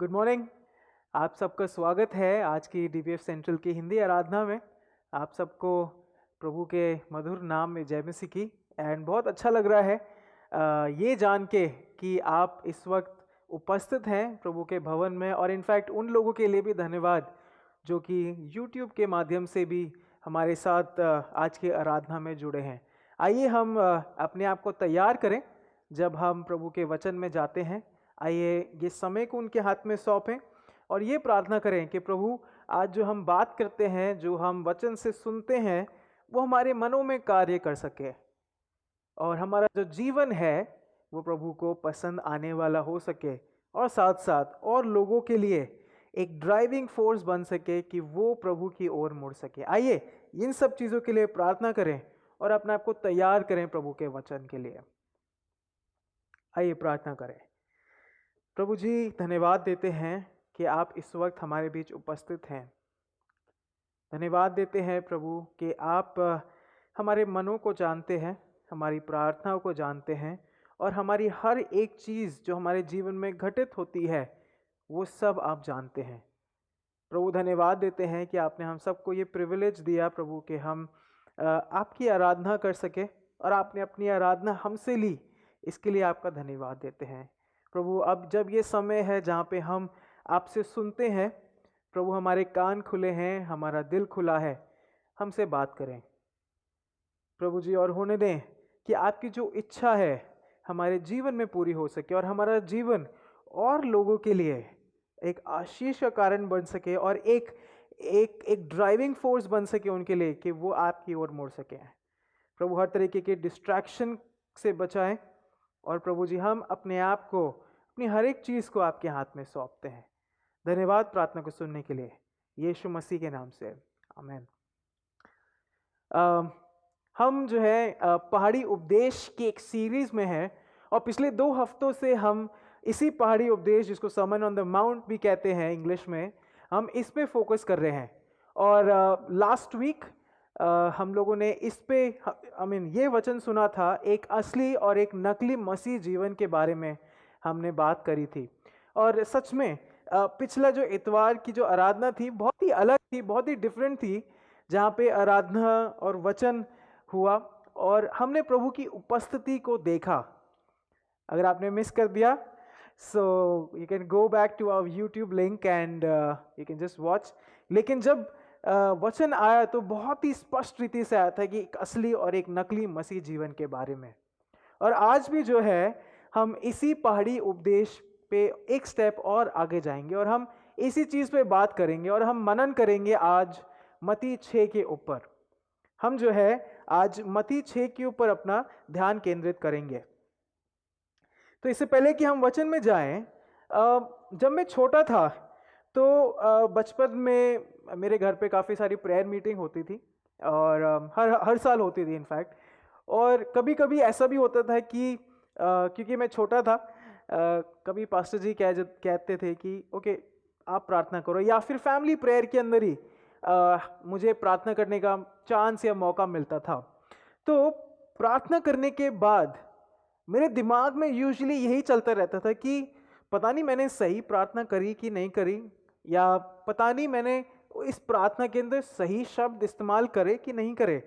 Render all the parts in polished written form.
Good morning. आप सबका स्वागत है आज की डीपीएफ सेंट्रल की हिंदी आराधना में। आप सबको प्रभु के मधुर नाम में जय मसीह की। एंड बहुत अच्छा लग रहा है ये जान के कि आप इस वक्त उपस्थित हैं प्रभु के भवन में। और इनफैक्ट उन लोगों के लिए भी धन्यवाद जो कि यूट्यूब के माध्यम से भी हमारे साथ आज की आराधना में जुड़े हैं। आइए हम अपने आप को तैयार करें जब हम प्रभु के वचन में जाते हैं। आइए ये समय को उनके हाथ में सौंपें और ये प्रार्थना करें कि प्रभु आज जो हम बात करते हैं, जो हम वचन से सुनते हैं, वो हमारे मनों में कार्य कर सके और हमारा जो जीवन है वो प्रभु को पसंद आने वाला हो सके और साथ साथ और लोगों के लिए एक ड्राइविंग फोर्स बन सके कि वो प्रभु की ओर मुड़ सके। आइए इन सब चीज़ों के लिए प्रार्थना करें और अपने आप को तैयार करें प्रभु के वचन के लिए। आइए प्रार्थना करें। प्रभु जी, धन्यवाद देते हैं कि आप इस वक्त हमारे बीच उपस्थित हैं। धन्यवाद देते हैं प्रभु कि आप हमारे मनों को जानते हैं, हमारी प्रार्थनाओं को जानते हैं और हमारी हर एक चीज़ जो हमारे जीवन में घटित होती है वो सब आप जानते हैं। प्रभु धन्यवाद देते हैं कि आपने हम सबको ये प्रिविलेज दिया प्रभु कि हम आपकी आराधना कर सके और आपने अपनी आराधना हमसे ली, इसके लिए आपका धन्यवाद देते हैं। प्रभु अब जब ये समय है जहाँ पे हम आपसे सुनते हैं, प्रभु हमारे कान खुले हैं, हमारा दिल खुला है, हमसे बात करें प्रभु जी और होने दें कि आपकी जो इच्छा है हमारे जीवन में पूरी हो सके और हमारा जीवन और लोगों के लिए एक आशीष का कारण बन सके और एक एक एक ड्राइविंग फोर्स बन सके उनके लिए कि वो आपकी ओर मुड़ सके। प्रभु हर तरीके के डिस्ट्रैक्शन से बचाएं और प्रभु जी हम अपने आप को, अपनी हर एक चीज़ को आपके हाथ में सौंपते हैं। धन्यवाद प्रार्थना को सुनने के लिए, यीशु मसीह के नाम से आमीन। हम जो है पहाड़ी उपदेश की एक सीरीज में हैं और पिछले 2 हफ्तों से हम इसी पहाड़ी उपदेश, जिसको सर्मन ऑन द माउंट भी कहते हैं इंग्लिश में, हम इस पे फोकस कर रहे हैं। और लास्ट वीक हम लोगों ने इस पे ये वचन सुना था, एक असली और एक नकली मसीह जीवन के बारे में हमने बात करी थी। और सच में पिछला जो इतवार की जो आराधना थी बहुत ही अलग थी, बहुत ही डिफरेंट थी, जहाँ पे आराधना और वचन हुआ और हमने प्रभु की उपस्थिति को देखा। अगर आपने मिस कर दिया, so you can go back to our YouTube link and you can just watch. लेकिन जब वचन आया तो बहुत ही स्पष्ट रीति से आया था कि एक असली और एक नकली मसीह जीवन के बारे में। और आज भी जो है हम इसी पहाड़ी उपदेश पे एक स्टेप और आगे जाएंगे और हम इसी चीज़ पे बात करेंगे और हम मनन करेंगे आज मत्ती 6 के ऊपर। हम जो है आज मत्ती 6 के ऊपर अपना ध्यान केंद्रित करेंगे। तो इससे पहले कि हम वचन में जाएं, जब मैं छोटा था तो बचपन में मेरे घर पे काफ़ी सारी प्रेयर मीटिंग होती थी और हर साल होती थी इनफैक्ट। और कभी कभी ऐसा भी होता था कि क्योंकि मैं छोटा था, कभी पास्टर जी कहते थे कि ओके आप प्रार्थना करो, या फिर फैमिली प्रेयर के अंदर ही मुझे प्रार्थना करने का चांस या मौका मिलता था। तो प्रार्थना करने के बाद मेरे दिमाग में यूजुअली यही चलता रहता था कि पता नहीं मैंने सही प्रार्थना करी कि नहीं करी, या पता नहीं मैंने इस प्रार्थना के अंदर सही शब्द इस्तेमाल करे कि नहीं करे।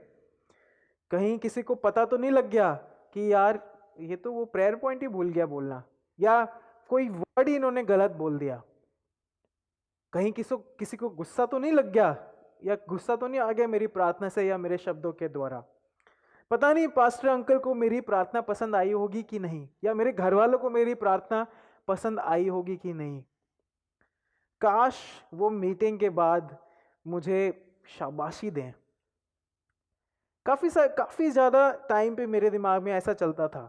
कहीं किसी को पता तो नहीं लग गया कि यार ये तो वो प्रेयर पॉइंट ही भूल गया बोलना, या कोई वर्ड ही इन्होंने गलत बोल दिया। कहीं किसी को गुस्सा तो नहीं लग गया, या गुस्सा तो नहीं आ गया मेरी प्रार्थना से या मेरे शब्दों के द्वारा। पता नहीं पास्टर अंकल को मेरी प्रार्थना पसंद आई होगी कि नहीं, या मेरे घर वालों को मेरी प्रार्थना पसंद आई होगी कि नहीं। काश वो मीटिंग के बाद मुझे शाबाशी दें। काफी ज्यादा टाइम पे मेरे दिमाग में ऐसा चलता था।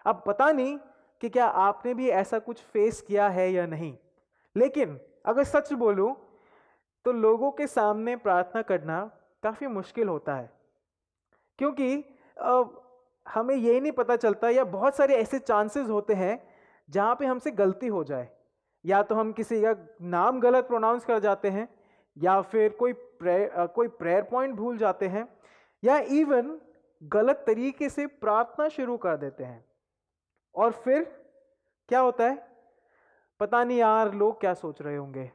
अब पता नहीं कि क्या आपने भी ऐसा कुछ फेस किया है या नहीं, लेकिन अगर सच बोलूं तो लोगों के सामने प्रार्थना करना काफी मुश्किल होता है, क्योंकि हमें ये नहीं पता चलता, या बहुत सारे ऐसे चांसेस होते हैं जहाँ पे हमसे गलती हो जाए। या तो हम किसी का नाम गलत प्रोनाउंस कर जाते हैं, या फिर कोई प्रेयर पॉइंट भूल जाते हैं, या इवन गलत तरीके से प्रार्थना शुरू कर देते हैं। और फिर क्या होता है, पता नहीं यार लोग क्या सोच रहे होंगे,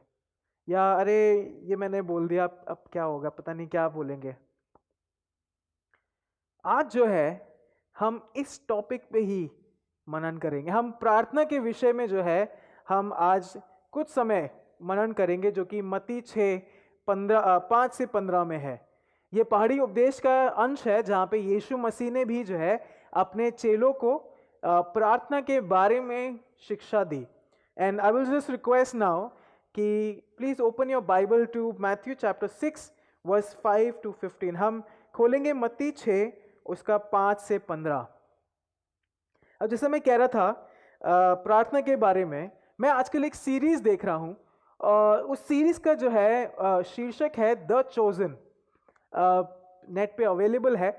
या अरे ये मैंने बोल दिया अब क्या होगा, पता नहीं क्या बोलेंगे। आज जो है हम इस टॉपिक पे ही मनन करेंगे। हम प्रार्थना के विषय में जो है हम आज कुछ समय मनन करेंगे, जो कि मत्ती 5 से 15 में है। ये पहाड़ी उपदेश का अंश है जहाँ पे यीशु मसीह ने भी जो है अपने चेलों को प्रार्थना के बारे में शिक्षा दी। And I will just request now कि please open your Bible to Matthew chapter 6 verse 5 to 15। हम खोलेंगे मत्ती 6 उसका 5 से 15। अब जैसे मैं कह रहा था प्रार्थना के बारे में, मैं आजकल एक सीरीज देख रहा हूँ और उस सीरीज का जो है शीर्षक है द चोजन। नेट पे अवेलेबल है,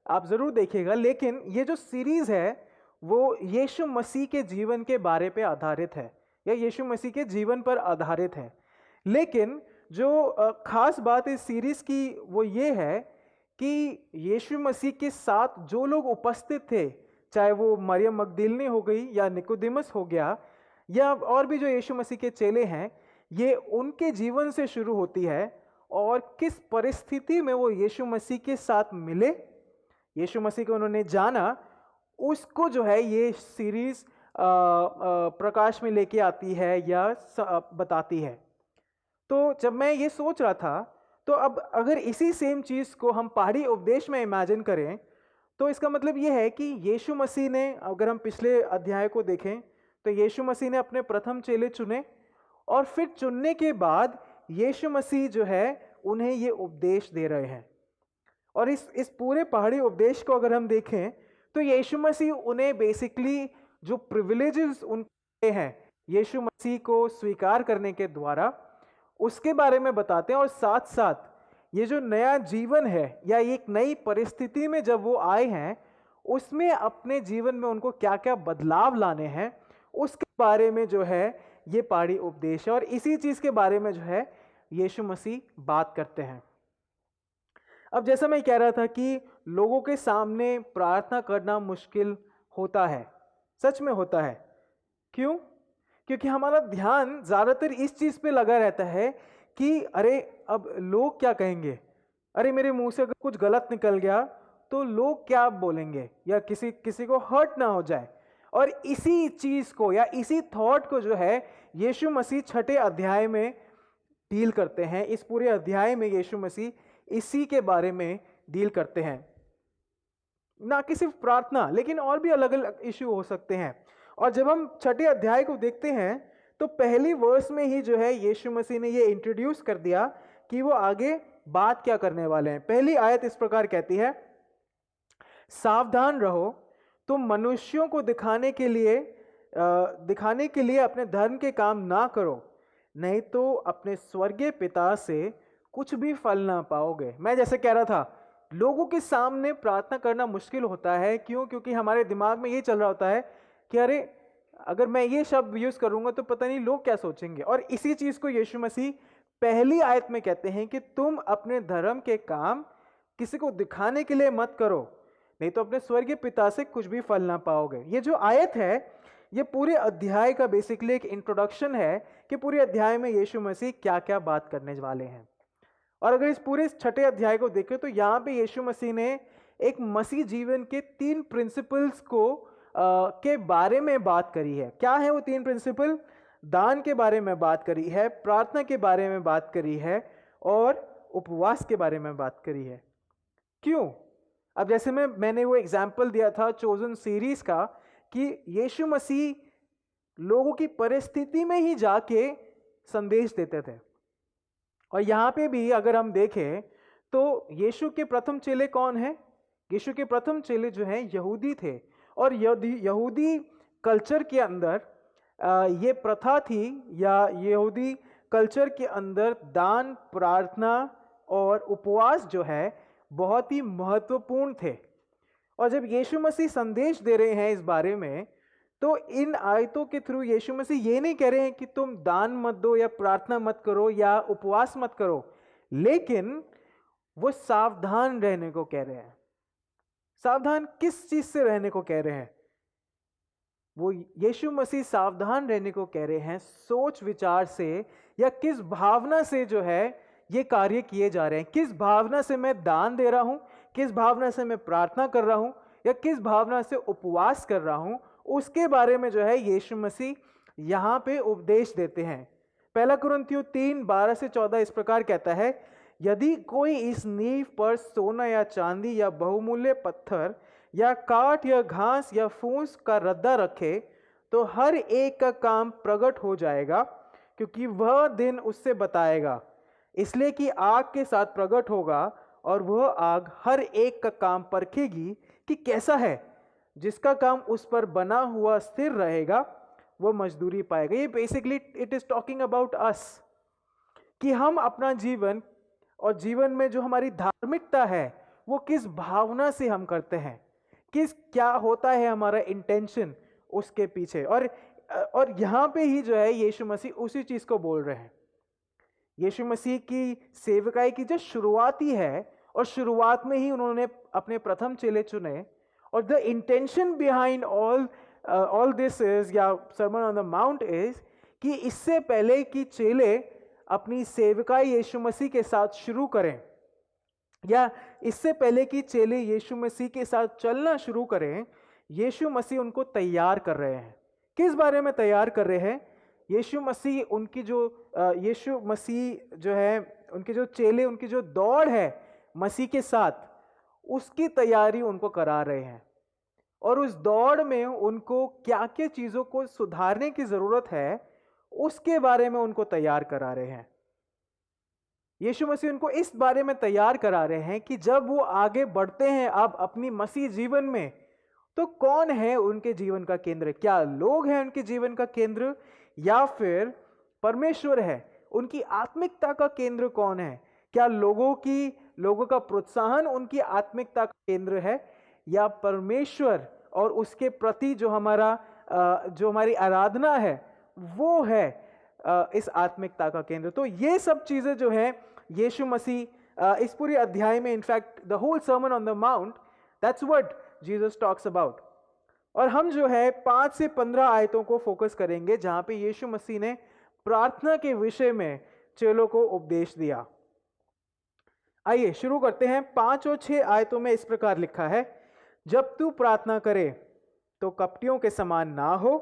आप ज़रूर देखिएगा। लेकिन ये जो सीरीज है वो यीशु मसीह के जीवन के बारे पे आधारित है, या यीशु मसीह के जीवन पर आधारित है। लेकिन जो खास बात इस सीरीज की वो ये है कि यीशु मसीह के साथ जो लोग उपस्थित थे, चाहे वो मरियम मगदलीनी हो गई या निकोदेमस हो गया या और भी जो यीशु मसीह के चेले हैं, ये उनके जीवन से शुरू होती है और किस परिस्थिति में वो यीशु मसीह के साथ मिले, यीशु मसीह को उन्होंने जाना, उसको जो है ये सीरीज प्रकाश में लेके आती है या बताती है। तो जब मैं ये सोच रहा था, तो अब अगर इसी सेम चीज़ को हम पहाड़ी उपदेश में इमेजिन करें, तो इसका मतलब ये है कि यीशु मसीह ने, अगर हम पिछले अध्याय को देखें तो यीशु मसीह ने अपने प्रथम चेले चुने और फिर चुनने के बाद यीशु मसीह जो है उन्हें ये उपदेश दे रहे हैं। और इस पूरे पहाड़ी उपदेश को अगर हम देखें तो यीशु मसीह उन्हें बेसिकली जो प्रिविलेजेस उनके हैं यीशु मसीह को स्वीकार करने के द्वारा, उसके बारे में बताते हैं। और साथ साथ ये जो नया जीवन है या एक नई परिस्थिति में जब वो आए हैं, उसमें अपने जीवन में उनको क्या क्या बदलाव लाने हैं, उसके बारे में जो है ये पहाड़ी उपदेश है। और इसी चीज़ के बारे में जो है यीशु मसीह बात करते हैं। अब जैसा मैं कह रहा था कि लोगों के सामने प्रार्थना करना मुश्किल होता है, सच में होता है। क्यों? क्योंकि हमारा ध्यान ज़्यादातर इस चीज़ पे लगा रहता है कि अरे अब लोग क्या कहेंगे, अरे मेरे मुंह से अगर कुछ गलत निकल गया तो लोग क्या बोलेंगे, या किसी को हर्ट ना हो जाए। और इसी चीज़ को या इसी थॉट को जो है यीशु मसीह 6 अध्याय में डील करते हैं। इस पूरे अध्याय में यीशु मसीह इसी के बारे में डील करते हैं। ना कि सिर्फ प्रार्थना, लेकिन और भी अलग अलग इश्यू हो सकते हैं। और जब हम 6 अध्याय को देखते हैं तो पहली वर्स में ही जो है यीशु मसीह ने ये इंट्रोड्यूस कर दिया कि वो आगे बात क्या करने वाले हैं। पहली आयत इस प्रकार कहती है, सावधान रहो, तुम मनुष्यों को दिखाने के लिए अपने धर्म के काम ना करो, नहीं तो अपने स्वर्गीय पिता से कुछ भी फल ना पाओगे। मैं जैसे कह रहा था, लोगों के सामने प्रार्थना करना मुश्किल होता है। क्यों? क्योंकि हमारे दिमाग में ये चल रहा होता है कि अरे अगर मैं ये शब्द यूज करूंगा तो पता नहीं लोग क्या सोचेंगे। और इसी चीज को यीशु मसीह पहली आयत में कहते हैं कि तुम अपने धर्म के काम किसी को दिखाने के लिए मत करो, नहीं तो अपने स्वर्गीय पिता से कुछ भी फल ना पाओगे। ये जो आयत है ये पूरे अध्याय का बेसिकली एक इंट्रोडक्शन है कि पूरे अध्याय में यीशु मसीह क्या क्या बात करने वाले हैं। और अगर इस पूरे 6 अध्याय को देखें तो यहाँ पे यीशु मसीह ने एक मसीह जीवन के 3 प्रिंसिपल्स को के बारे में बात करी है। क्या है वो 3 प्रिंसिपल? दान के बारे में बात करी है, प्रार्थना के बारे में बात करी है और उपवास के बारे में बात करी है। क्यों? अब जैसे मैंने वो एग्जाम्पल दिया था चोजन सीरीज का कि यीशु मसीह लोगों की परिस्थिति में ही जाके संदेश देते थे। और यहाँ पे भी अगर हम देखें तो यीशु के प्रथम चेले कौन हैं? यीशु के प्रथम चेले जो हैं यहूदी थे। और यहूदी कल्चर के अंदर ये प्रथा थी, या यहूदी कल्चर के अंदर दान, प्रार्थना और उपवास जो है बहुत ही महत्वपूर्ण थे। और जब यीशु मसीह संदेश दे रहे हैं इस बारे में, तो इन आयतों के थ्रू यीशु मसीह ये नहीं कह रहे हैं कि तुम दान मत दो या प्रार्थना मत करो या उपवास मत करो, लेकिन वो सावधान रहने को कह रहे हैं। सावधान किस चीज से रहने को कह रहे हैं? वो यीशु मसीह सावधान रहने को कह रहे हैं सोच विचार से या किस भावना से जो है ये कार्य किए जा रहे हैं। किस भावना से मैं दान दे रहा हूं, किस भावना से मैं प्रार्थना कर रहा हूं या किस भावना से उपवास कर रहा हूं, उसके बारे में जो है यीशु मसीह यहां पे उपदेश देते हैं। पहला कुरिन्थियों 3:12-14 इस प्रकार कहता है, यदि कोई इस नींव पर सोना या चांदी या बहुमूल्य पत्थर या काठ या घास या फूस का रद्दा रखे तो हर एक का काम प्रकट हो जाएगा, क्योंकि वह दिन उससे बताएगा। इसलिए कि आग के साथ प्रकट होगा और वह आग हर एक का काम परखेगी कि कैसा है। जिसका काम उस पर बना हुआ स्थिर रहेगा वो मजदूरी पाएगा। ये basically it is talking about us, कि हम अपना जीवन और जीवन में जो हमारी धार्मिकता है वो किस भावना से हम करते हैं, किस क्या होता है हमारा इंटेंशन उसके पीछे। और यहां पे ही जो है यीशु मसीह उसी चीज को बोल रहे हैं। यीशु मसीह की सेवकाई की जो शुरुआती है और शुरुआत में ही उन्होंने अपने प्रथम चेले चुने, और the intention behind all this is या Sermon on the Mount is कि इससे पहले कि चेले अपनी सेवकाई यीशु मसीह के साथ शुरू करें या इससे पहले कि चेले यीशु मसीह के साथ चलना शुरू करें, यीशु मसीह उनको तैयार कर रहे हैं। किस बारे में तैयार कर रहे हैं? यीशु मसीह उनकी जो यीशु मसीह जो है उनके जो चेले, उनकी जो दौड़ है मसीह के साथ, उसकी तैयारी उनको करा रहे हैं। और उस दौड़ में उनको क्या क्या चीजों को सुधारने की जरूरत है उसके बारे में उनको तैयार करा रहे हैं। यीशु मसीह उनको इस बारे में तैयार करा रहे हैं कि जब वो आगे बढ़ते हैं अब अपनी मसीह जीवन में, तो कौन है उनके जीवन का केंद्र? क्या लोग हैं उनके जीवन का केंद्र या फिर परमेश्वर है? उनकी आत्मिकता का केंद्र कौन है? क्या लोगों का प्रोत्साहन उनकी आत्मिकता का केंद्र है या परमेश्वर और उसके प्रति जो हमारी आराधना है वो है इस आत्मिकता का केंद्र? तो ये सब चीजें जो है यीशु मसीह इस पूरे अध्याय में, in fact the whole sermon on the mount, that's what Jesus talks about. और हम जो है 5 से 15 आयतों को फोकस करेंगे जहां पे यीशु मसीह ने प्रार्थना के विषय में चेलों को उपदेश दिया। आइए शुरू करते हैं। 5 और 6 आयतों में इस प्रकार लिखा है, जब तू प्रार्थना करे तो कपटियों के समान ना हो,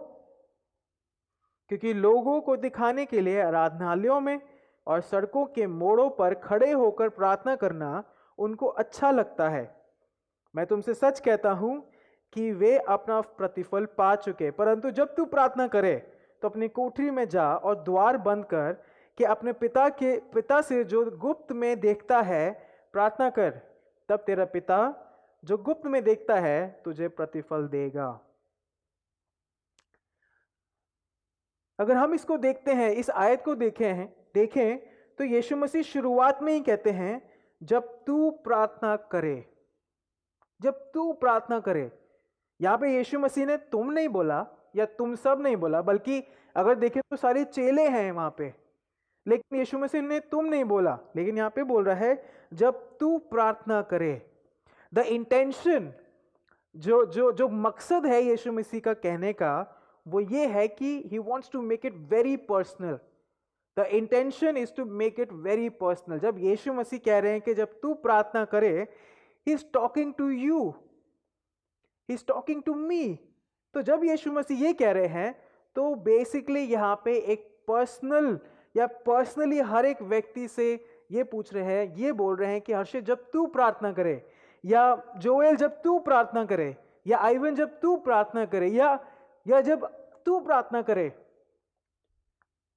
क्योंकि लोगों को दिखाने के लिए आराधनालयों में और सड़कों के मोड़ों पर खड़े होकर प्रार्थना करना उनको अच्छा लगता है। मैं तुमसे सच कहता हूं कि वे अपना प्रतिफल पा चुके। परंतु जब तू प्रार्थना करे तो अपनी कोठरी में जा और द्वार बंद कर कि अपने पिता से जो गुप्त में देखता है प्रार्थना कर, तब तेरा पिता जो गुप्त में देखता है तुझे प्रतिफल देगा। अगर हम इसको देखते हैं, इस आयत को देखें तो यीशु मसीह शुरुआत में ही कहते हैं जब तू प्रार्थना करे, जब तू प्रार्थना करे। यहां पे यीशु मसीह ने तुम नहीं बोला या तुम सब नहीं बोला, बल्कि अगर देखें तो सारे चेले हैं वहां पे, लेकिन यीशु मसीह ने तुम नहीं बोला, लेकिन यहां पे बोल रहा है जब तू प्रार्थना करे। द इंटेंशन, जो मकसद है यीशु मसीह का कहने का, वो ये है कि he wants to make it very personal. The intention is to make it very personal. जब यीशु मसीह कह रहे हैं कि जब तू प्रार्थना करे, he is talking to you, he is talking to me. तो जब यीशु मसीह ये कह रहे हैं तो बेसिकली यहां पे एक पर्सनल या पर्सनली हर एक व्यक्ति से ये पूछ रहे हैं, ये बोल रहे हैं कि हर्षित जब तू प्रार्थना करे, या जोएल जब तू प्रार्थना करे, या आइवन जब तू प्रार्थना करे, या जब तू प्रार्थना करे।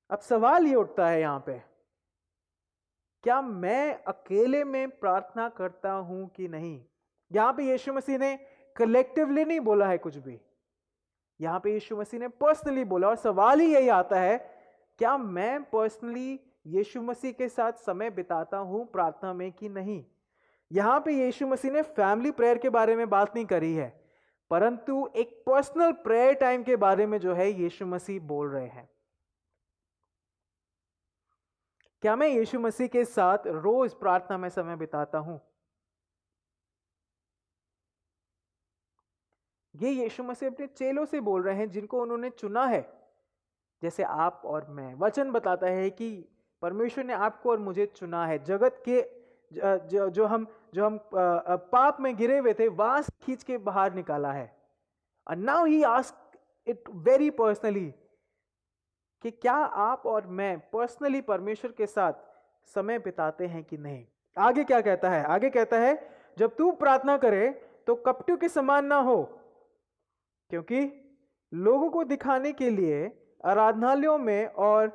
अब सवाल ये उठता है यहां पे, क्या मैं अकेले में प्रार्थना करता हूं कि नहीं? यहां पे यीशु मसीह ने कलेक्टिवली नहीं बोला है कुछ भी, यहां पे यीशु मसीह ने पर्सनली बोला। और सवाल ही यही आता है, क्या मैं पर्सनली यीशु मसीह के साथ समय बिताता हूं प्रार्थना में कि नहीं? यहां पे यीशु मसीह ने फैमिली प्रेयर के बारे में बात नहीं करी है, परंतु एक पर्सनल प्रेयर टाइम के बारे में जो है यीशु मसीह बोल रहे हैं। क्या मैं यीशु मसीह के साथ रोज प्रार्थना में समय बिताता हूं? ये यीशु मसीह अपने चेलों से बोल रहे हैं जिनको उन्होंने चुना है, जैसे आप और मैं। वचन बताता है कि परमेश्वर ने आपको और मुझे चुना है। जगत के जो हम पाप में गिरे हुए थे वहां से खींच के बाहर निकाला है। And now he asked it very personally कि क्या आप और मैं पर्सनली परमेश्वर के साथ समय बिताते हैं कि नहीं। आगे क्या कहता है? आगे कहता है, जब तू प्रार्थना करे तो कपटियों के समान ना हो, क्योंकि लोगों को दिखाने के लिए आराधनालयों में और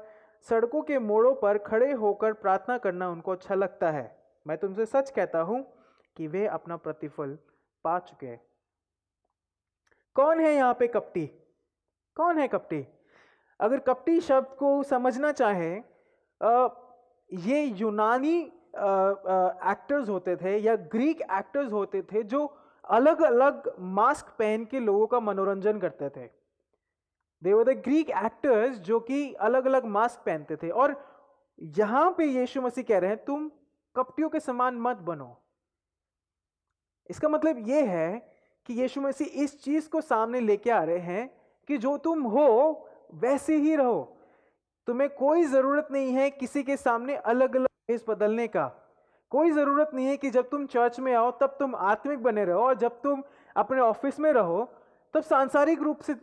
सड़कों के मोड़ों पर खड़े होकर प्रार्थना करना उनको अच्छा लगता है। मैं तुमसे सच कहता हूं कि वे अपना प्रतिफल पा चुके हैं। कौन है यहां पे कपटी? कौन है कपटी? अगर कपटी शब्द को समझना चाहें, ये यूनानी एक्टर्स होते थे या ग्रीक एक्टर्स होते थे जो अलग अलग मास्क पहन के लोगों का मनोरंजन करते थे। दे वर द ग्रीक एक्टर्स जो कि अलग अलग मास्क पहनते थे। और यहां पे यीशु मसीह कह रहे हैं तुम कपटियों के समान मत बनो। इसका मतलब यह है कि यीशु मसीह इस चीज को सामने लेके आ रहे हैं कि जो तुम हो वैसे ही रहो। तुम्हें कोई जरूरत नहीं है किसी के सामने अलग अलग फेस बदलने का। कोई जरूरत नहीं है कि जब तुम चर्च में आओ तब तुम आत्मिक बने रहो और जब तुम अपने ऑफिस में रहो तब सांसारिक रूप से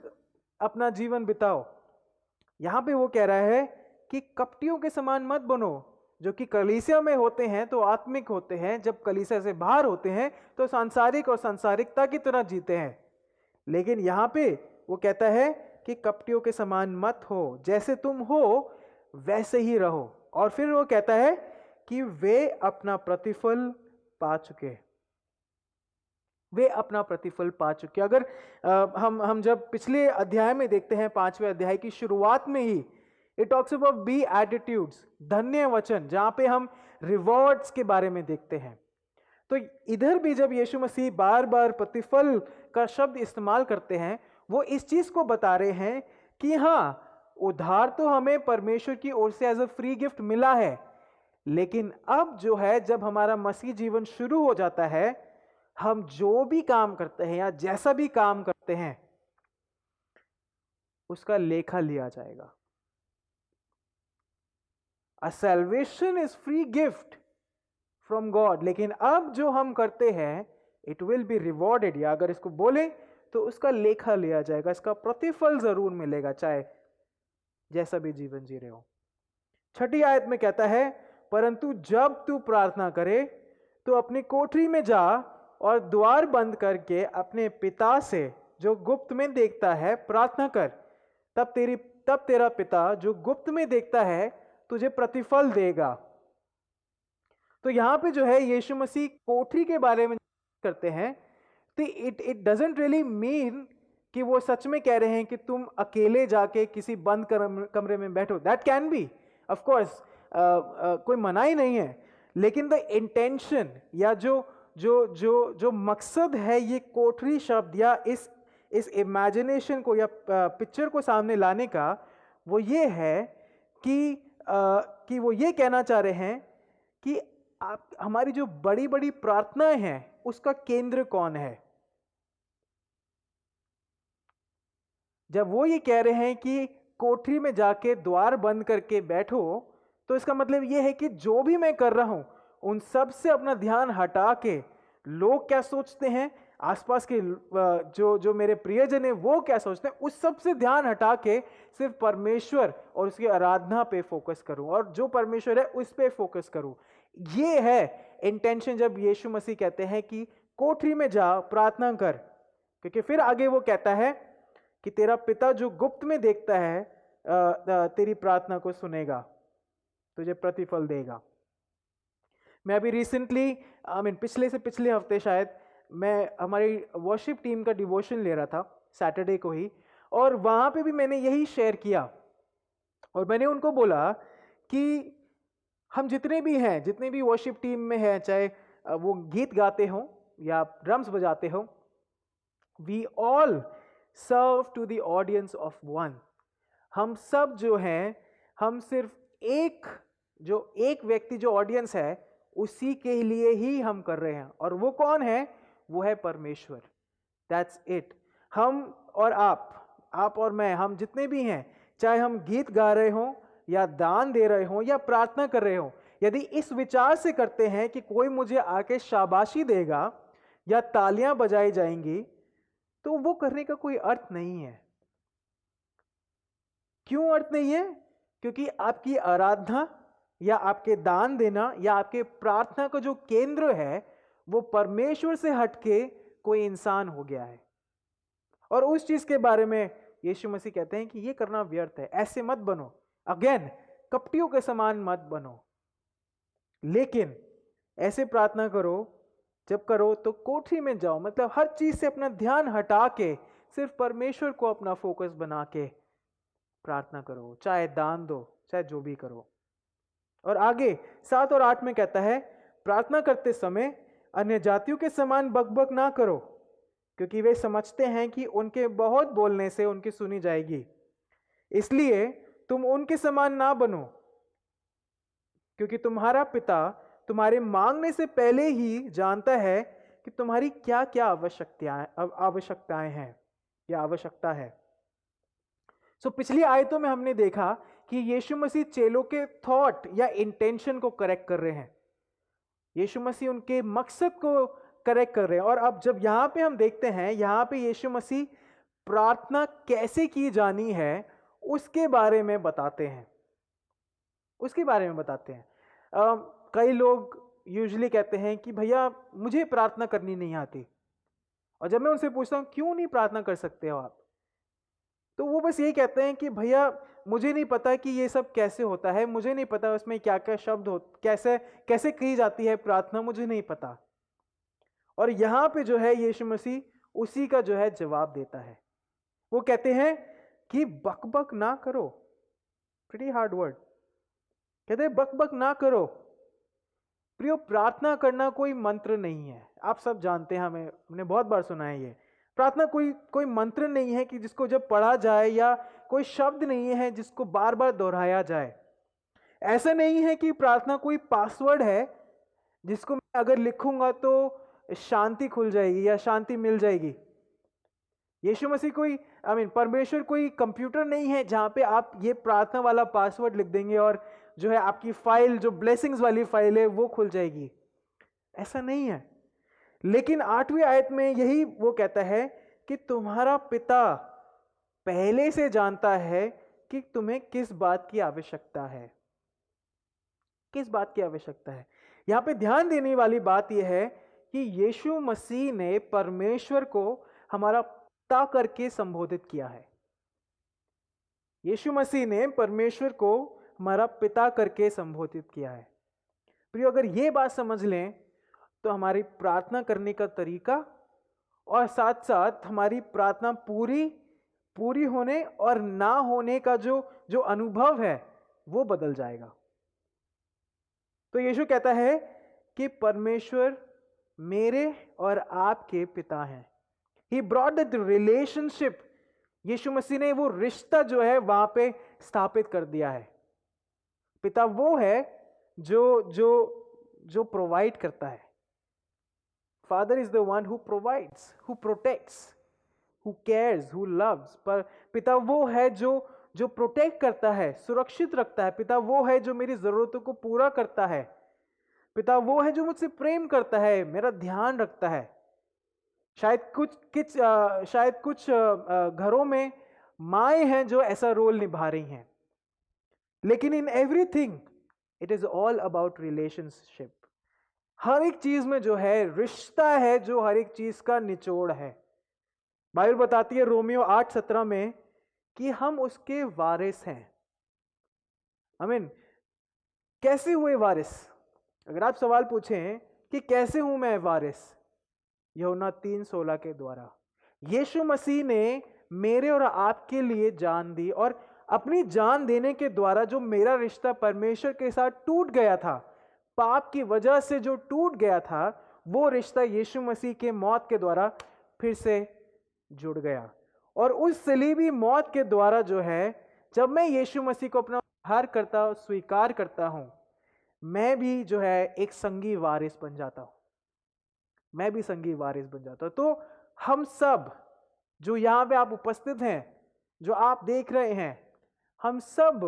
अपना जीवन बिताओ। यहां पे वो कह रहा है कि कपटियों के समान मत बनो, जो कि कलीसिया में होते हैं तो आत्मिक होते हैं, जब कलीसिया से बाहर होते हैं तो सांसारिक और सांसारिकता की तरह जीते हैं। लेकिन यहां पे वो कहता है कि कपटियों के समान मत हो, जैसे तुम हो वैसे ही रहो। और फिर वो कहता है कि वे अपना प्रतिफल पा चुके। वे अपना प्रतिफल पा चुके। अगर हम जब पिछले अध्याय में देखते हैं, 5वें अध्याय की शुरुआत में ही it talks about beatitudes, धन्य वचन, जहां पे हम रिवॉर्ड्स के बारे में देखते हैं। तो इधर भी जब यीशु मसीह बार बार प्रतिफल का शब्द इस्तेमाल करते हैं, वो इस चीज को बता रहे हैं कि हाँ, उधार तो हमें परमेश्वर की ओर से एज अ फ्री गिफ्ट मिला है, लेकिन अब जो है जब हमारा मसीह जीवन शुरू हो जाता है, हम जो भी काम करते हैं या जैसा भी काम करते हैं उसका लेखा लिया जाएगा। A salvation is free gift from God, लेकिन अब जो हम करते हैं it will be rewarded, या अगर इसको बोले तो उसका लेखा लिया जाएगा, इसका प्रतिफल जरूर मिलेगा, चाहे जैसा भी जीवन जी रहे हो। 6ठी आयत में कहता है, परंतु जब तू प्रार्थना करे तो अपनी कोठरी में जा और द्वार बंद करके अपने पिता से जो गुप्त में देखता है प्रार्थना कर, तब तेरा पिता जो गुप्त में देखता है तुझे प्रतिफल देगा। तो यहां पे जो है यीशु मसीह कोठरी के बारे में करते हैं, तो इट डजंट रियली मीन कि वो सच में कह रहे हैं कि तुम अकेले जाके किसी बंद कमरे में बैठो। That can be, of course, कोई मना ही नहीं है, लेकिन द इंटेंशन या जो मकसद है ये कोठरी शब्द या इस इमेजिनेशन को या पिक्चर को सामने लाने का, वो ये है कि वो ये कहना चाह रहे हैं कि आप हमारी जो बड़ी बड़ी प्रार्थनाएं हैं उसका केंद्र कौन है। जब वो ये कह रहे हैं कि कोठरी में जाके द्वार बंद करके बैठो, तो इसका मतलब ये है कि जो भी मैं कर रहा हूं उन सब से अपना ध्यान हटा के लोग क्या सोचते हैं, आसपास के जो मेरे प्रियजन हैं वो क्या सोचते हैं, उस सब से ध्यान हटा के सिर्फ परमेश्वर और उसकी आराधना पे फोकस करूं और जो परमेश्वर है उस पे फोकस करूं। ये है इंटेंशन जब यीशु मसीह कहते हैं कि कोठरी में जा प्रार्थना कर, क्योंकि फिर आगे वो कहता है कि तेरा पिता जो गुप्त में देखता है तेरी प्रार्थना को सुनेगा, तुझे प्रतिफल देगा। मैं अभी रिसेंटली पिछले से पिछले हफ्ते शायद मैं हमारी वर्शिप टीम का डिवोशन ले रहा था सैटरडे को ही, और वहां पे भी मैंने यही शेयर किया और मैंने उनको बोला कि हम जितने भी वर्शिप टीम में हैं, चाहे वो गीत गाते हो या ड्रम्स बजाते हो, we all serve to the audience of one. हम सब जो हैं, हम सिर्फ एक व्यक्ति जो ऑडियंस है उसी के लिए ही हम कर रहे हैं, और वो कौन है? वो है परमेश्वर। That's it. हम और आप और मैं, हम जितने भी हैं, चाहे हम गीत गा रहे हों या दान दे रहे हों या प्रार्थना कर रहे हों, यदि इस विचार से करते हैं कि कोई मुझे आके शाबाशी देगा या तालियां बजाई जाएंगी, तो वो करने का कोई अर्थ नहीं है। क्यों अर्थ नहीं है? क्योंकि आपकी आराधना या आपके दान देना या आपके प्रार्थना का जो केंद्र है वो परमेश्वर से हटके कोई इंसान हो गया है। और उस चीज के बारे में यीशु मसीह कहते हैं कि ये करना व्यर्थ है, ऐसे मत बनो। अगेन, कपटियों के समान मत बनो, लेकिन ऐसे प्रार्थना करो, जब करो तो कोठरी में जाओ, मतलब हर चीज से अपना ध्यान हटा के सिर्फ परमेश्वर को अपना फोकस बना के प्रार्थना करो, चाहे दान दो, चाहे जो भी करो। और आगे 7 और 8 में कहता है, प्रार्थना करते समय अन्य जातियों के समान बकबक ना करो, क्योंकि वे समझते हैं कि उनके बहुत बोलने से उनकी सुनी जाएगी। इसलिए तुम उनके समान ना बनो, क्योंकि तुम्हारा पिता तुम्हारे मांगने से पहले ही जानता है कि तुम्हारी क्या क्या आवश्यकताएं हैं या आवश्यकता है। पिछली आयतों में हमने देखा कि यीशु मसीह चेलों के थॉट या इंटेंशन को करेक्ट कर रहे हैं, यीशु मसीह उनके मकसद को करेक्ट कर रहे हैं। और अब जब यहां पे हम देखते हैं, यहां पे यीशु मसीह प्रार्थना कैसे की जानी है उसके बारे में बताते हैं, उसके बारे में बताते हैं। कई लोग यूजुअली कहते हैं कि भैया मुझे प्रार्थना करनी नहीं आती, और जब मैं उनसे पूछता हूं क्यों नहीं प्रार्थना कर सकते हो आप, तो वो बस यही कहते हैं कि भैया मुझे नहीं पता कि ये सब कैसे होता है, मुझे नहीं पता उसमें क्या क्या शब्द हो, कैसे कैसे की जाती है प्रार्थना, मुझे नहीं पता। और यहां पे जो है यीशु मसीह उसी का जो है जवाब देता है। वो कहते हैं कि बकबक ना करो, प्रीटी हार्ड वर्ड, कहते हैं बकबक ना करो। प्रियो, प्रार्थना करना कोई मंत्र नहीं है, आप सब जानते हैं, हमने बहुत बार सुना है ये। प्रार्थना कोई कोई मंत्र नहीं है कि जिसको जब पढ़ा जाए, या कोई शब्द नहीं है जिसको बार बार दोहराया जाए। ऐसा नहीं है कि प्रार्थना कोई पासवर्ड है जिसको मैं अगर लिखूंगा तो शांति खुल जाएगी या शांति मिल जाएगी। यीशु मसीह कोई परमेश्वर कोई कंप्यूटर नहीं है जहां पे आप ये प्रार्थना वाला पासवर्ड लिख देंगे और जो है आपकी फाइल, जो ब्लेसिंग्स वाली फाइल है, वो खुल जाएगी। ऐसा नहीं है। लेकिन 8वीं आयत में यही वो कहता है कि तुम्हारा पिता पहले से जानता है कि तुम्हें किस बात की आवश्यकता है, किस बात की आवश्यकता है। यहां पे ध्यान देने वाली बात यह है कि यीशु मसीह ने परमेश्वर को हमारा पिता करके संबोधित किया है। यीशु मसीह ने परमेश्वर को हमारा पिता करके संबोधित किया है। प्रियो, अगर ये बात समझ लें तो हमारी प्रार्थना करने का तरीका और साथ साथ हमारी प्रार्थना पूरी होने और ना होने का जो अनुभव है वो बदल जाएगा। तो यीशु कहता है कि परमेश्वर मेरे और आपके पिता हैं। He brought the relationship, यीशु मसीह ने वो रिश्ता जो है वहां पे स्थापित कर दिया है। पिता वो है जो जो जो प्रोवाइड करता है। Father is the one who provides, who protects, who cares, who loves। पर पिता वो है जो प्रोटेक्ट करता है, सुरक्षित रखता है। पिता वो है जो मेरी जरूरतों को पूरा करता है। पिता वो है जो मुझसे प्रेम करता है, मेरा ध्यान रखता है। शायद कुछ घरों में माएँ हैं जो ऐसा रोल निभा रही हैं, लेकिन in everything it is all about relationship. हर एक चीज में जो है रिश्ता है, जो हर एक चीज का निचोड़ है। बाइबल बताती है रोमियो 8:17 में कि हम उसके वारिस हैं। कैसे हुए वारिस? अगर आप सवाल पूछें कि कैसे हूं मैं वारिस, यूहन्ना 3:16 के द्वारा। यीशु मसीह ने मेरे और आपके लिए जान दी, और अपनी जान देने के द्वारा जो मेरा रिश्ता परमेश्वर के साथ टूट गया था, पाप की वजह से जो टूट गया था, वो रिश्ता यीशु मसीह के मौत के द्वारा फिर से जुड़ गया। और उस सलीबी मौत के द्वारा जो है, जब मैं यीशु मसीह को अपना उद्धार करता स्वीकार करता हूं, मैं भी जो है एक संगी वारिस बन जाता हूं। मैं भी संगी वारिस बन जाता हूं। तो हम सब जो यहाँ पे आप उपस्थित हैं, जो आप देख रहे हैं, हम सब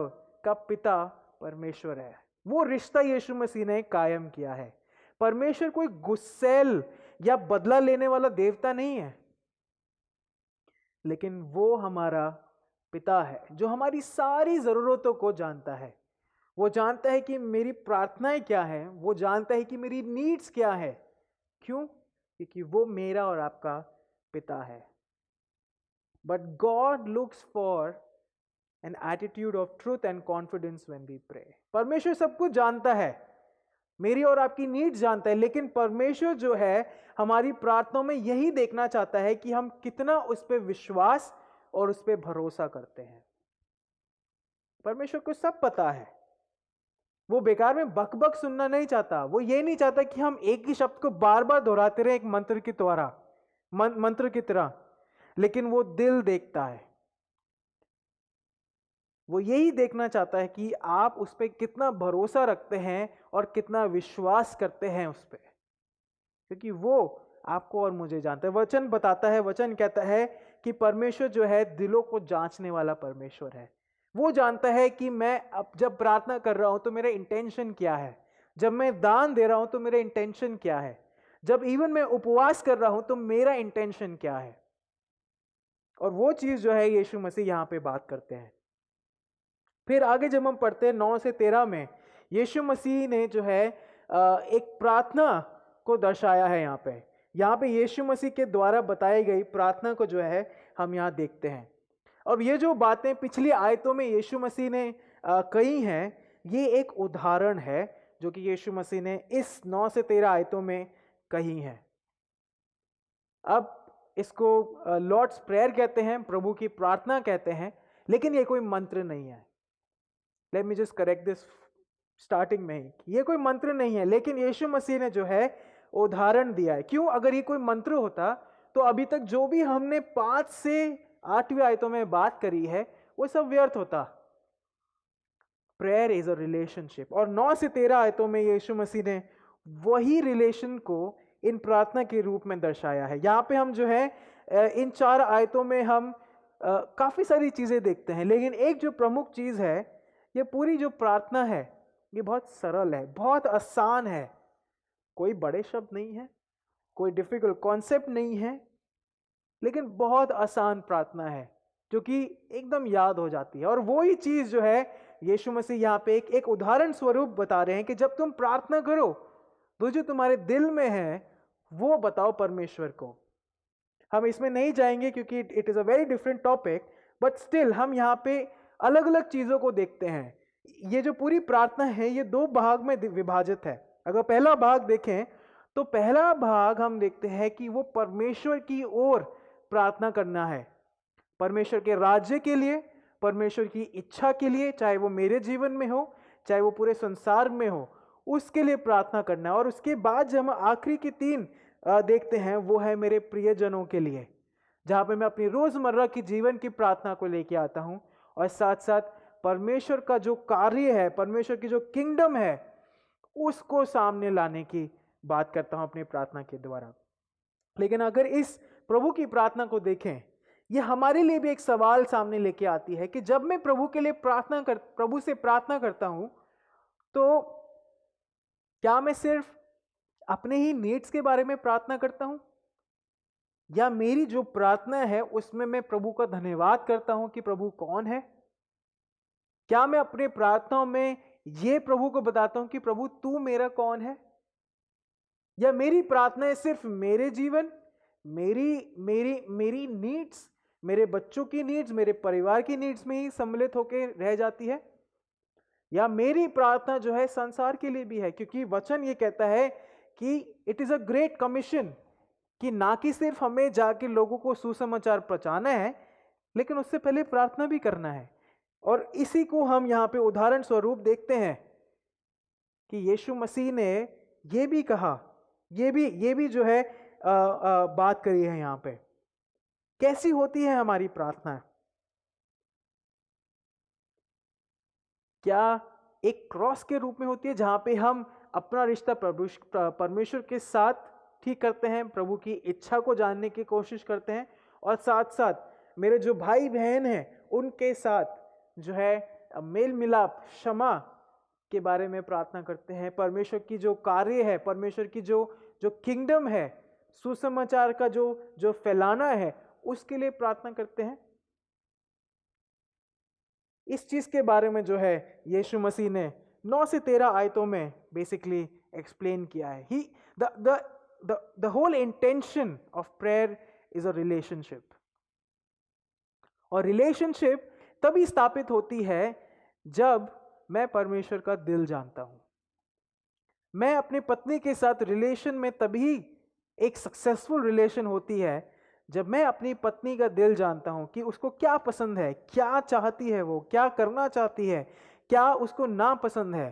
का पिता परमेश्वर है। वो रिश्ता यीशु मसीह ने कायम किया है। परमेश्वर कोई गुस्सैल या बदला लेने वाला देवता नहीं है, लेकिन वो हमारा पिता है जो हमारी सारी जरूरतों को जानता है। वो जानता है कि मेरी प्रार्थनाएं क्या है, वो जानता है कि मेरी नीड्स क्या है। क्यों? क्योंकि वो मेरा और आपका पिता है। But God looks for an attitude of truth and confidence when we pray. परमेश्वर सब कुछ जानता है, मेरी और आपकी नीड्स जानता है, लेकिन परमेश्वर जो है हमारी प्रार्थनाओं में यही देखना चाहता है कि हम कितना उस पर विश्वास और उस पर भरोसा करते हैं। परमेश्वर को सब पता है। वो बेकार में बक सुनना नहीं चाहता। वो ये नहीं चाहता कि हम एक ही शब्द को बार बार दोहराते रहे एक मंत्र की द्वारा, मंत्र की तरह, लेकिन वो दिल देखता है। वो यही देखना चाहता है कि आप उस पर कितना भरोसा रखते हैं और कितना विश्वास करते हैं उस पर, क्योंकि वो आपको और मुझे जानता है। वचन बताता है, वचन कहता है कि परमेश्वर जो है दिलों को जांचने वाला परमेश्वर है। वो जानता है कि मैं अब जब प्रार्थना कर रहा हूं तो मेरा इंटेंशन क्या है, जब मैं दान दे रहा हूं तो मेरा इंटेंशन क्या है, जब इवन मैं उपवास कर रहा हूं तो मेरा इंटेंशन क्या है। और वो चीज जो है यीशु मसीह यहां पे बात करते हैं। फिर आगे जब हम पढ़ते हैं 9 से 13 में, यीशु मसीह ने जो है एक प्रार्थना को दर्शाया है। यहाँ पे यीशु मसीह के द्वारा बताई गई प्रार्थना को जो है हम यहाँ देखते हैं। अब ये जो बातें पिछली आयतों में यीशु मसीह ने कही हैं, ये एक उदाहरण है जो कि यीशु मसीह ने इस 9 से 13 आयतों में कही हैं। अब इसको लॉर्ड्स प्रेयर कहते हैं, प्रभु की प्रार्थना कहते हैं, लेकिन ये कोई मंत्र नहीं है। Let me just correct this starting में ही, ये कोई मंत्र नहीं है, लेकिन यीशु मसीह ने जो है उदाहरण दिया है। क्यों? अगर ये कोई मंत्र होता तो अभी तक जो भी हमने 5 से 8वीं आयतों में बात करी है वो सब व्यर्थ होता। प्रेयर इज अ रिलेशनशिप, और 9 से 13 आयतों में यीशु मसीह ने वही रिलेशन को इन प्रार्थना के रूप में दर्शाया है। यहाँ पे हम जो है इन 4 आयतों में हम काफी सारी चीजें देखते हैं, लेकिन एक जो प्रमुख चीज है, ये पूरी जो प्रार्थना है ये बहुत सरल है, बहुत आसान है। कोई बड़े शब्द नहीं है, कोई डिफिकल्ट कॉन्सेप्ट नहीं है, लेकिन बहुत आसान प्रार्थना है जो कि एकदम याद हो जाती है। और वो ही चीज जो है यीशु मसीह यहाँ पे एक उदाहरण स्वरूप बता रहे हैं कि जब तुम प्रार्थना करो तो जो तुम्हारे दिल में है वो बताओ परमेश्वर को। हम इसमें नहीं जाएंगे क्योंकि it is a very different topic, but still हम यहाँ पे अलग अलग चीजों को देखते हैं। ये जो पूरी प्रार्थना है ये 2 भाग में विभाजित है। अगर पहला भाग देखें तो पहला भाग हम देखते हैं कि वो परमेश्वर की ओर प्रार्थना करना है, परमेश्वर के राज्य के लिए, परमेश्वर की इच्छा के लिए, चाहे वो मेरे जीवन में हो चाहे वो पूरे संसार में हो, उसके लिए प्रार्थना करना है। और उसके बाद जब हम आखिरी की 3 देखते हैं, वो है मेरे प्रियजनों के लिए, जहां पे मैं अपनी रोजमर्रा की जीवन की प्रार्थना को लेके आता हूं, और साथ साथ परमेश्वर का जो कार्य है, परमेश्वर की जो किंगडम है, उसको सामने लाने की बात करता हूं अपनी प्रार्थना के द्वारा। लेकिन अगर इस प्रभु की प्रार्थना को देखें, ये हमारे लिए भी एक सवाल सामने लेके आती है कि जब मैं प्रभु के लिए प्रभु से प्रार्थना करता हूं तो क्या मैं सिर्फ अपने ही नीड्स के बारे में प्रार्थना करता हूं, या मेरी जो प्रार्थना है उसमें मैं प्रभु का धन्यवाद करता हूं कि प्रभु कौन है? क्या मैं अपने प्रार्थनाओं में ये प्रभु को बताता हूं कि प्रभु तू मेरा कौन है? या मेरी प्रार्थनाएं सिर्फ मेरे जीवन, मेरी मेरी मेरी नीड्स, मेरे बच्चों की नीड्स, मेरे परिवार की नीड्स में ही सम्मिलित होकर रह जाती है? या मेरी प्रार्थना जो है संसार के लिए भी है? क्योंकि वचन ये कहता है कि it is a great commission, कि ना कि सिर्फ हमें जाके लोगों को सुसमाचार पहुंचाना है, लेकिन उससे पहले प्रार्थना भी करना है। और इसी को हम यहाँ पे उदाहरण स्वरूप देखते हैं कि यीशु मसीह ने ये भी कहा, ये भी जो है बात करी है यहाँ पे। कैसी होती है हमारी प्रार्थना? क्या एक क्रॉस के रूप में होती है जहां पे हम अपना रिश्ता परमेश्वर के साथ ठीक करते हैं, प्रभु की इच्छा को जानने की कोशिश करते हैं, और साथ साथ मेरे जो भाई बहन हैं उनके साथ जो है मेल मिलाप, क्षमा के बारे में प्रार्थना करते हैं। परमेश्वर की जो कार्य है, परमेश्वर की जो जो किंगडम है, सुसमाचार का जो जो फैलाना है, उसके लिए प्रार्थना करते हैं। इस चीज के बारे में जो है यीशु मसीह ने 9 से 13 आयतों में बेसिकली एक्सप्लेन किया है। He the whole intention of prayer is a relationship, और रिलेशनशिप तभी स्थापित होती है जब मैं परमेश्वर का दिल जानता हूं। मैं अपनी पत्नी के साथ रिलेशन में तभी एक सक्सेसफुल रिलेशन होती है जब मैं अपनी पत्नी का दिल जानता हूं कि उसको क्या पसंद है, क्या चाहती है, वो क्या करना चाहती है, क्या उसको ना पसंद है।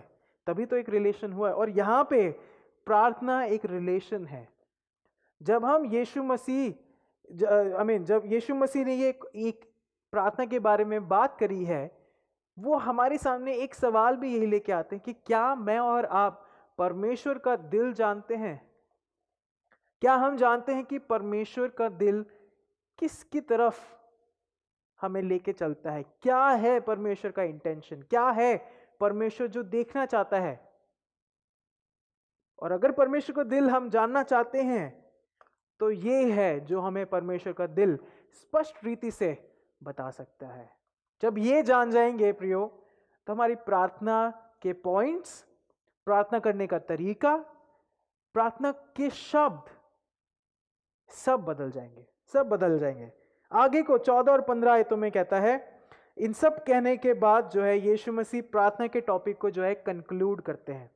तभी तो एक रिलेशन हुआ है। और यहां पे प्रार्थना एक रिलेशन है। जब हम यीशु मसीह जब यीशु मसीह ने ये एक प्रार्थना के बारे में बात करी है, वो हमारे सामने एक सवाल भी यही लेके आते हैं कि क्या मैं और आप परमेश्वर का दिल जानते हैं? क्या हम जानते हैं कि परमेश्वर का दिल किसकी तरफ हमें लेके चलता है? क्या है परमेश्वर का इंटेंशन? क्या है परमेश्वर जो देखना चाहता है? और अगर परमेश्वर का दिल हम जानना चाहते हैं तो ये है जो हमें परमेश्वर का दिल स्पष्ट रीति से बता सकता है। जब ये जान जाएंगे प्रियो, तो हमारी प्रार्थना के पॉइंट्स, प्रार्थना करने का तरीका, प्रार्थना के शब्द सब बदल जाएंगे, सब बदल जाएंगे। आगे को 14 और 15 आयतों में कहता है, इन सब कहने के बाद जो है यीशु मसीह प्रार्थना के टॉपिक को जो है कंक्लूड करते हैं।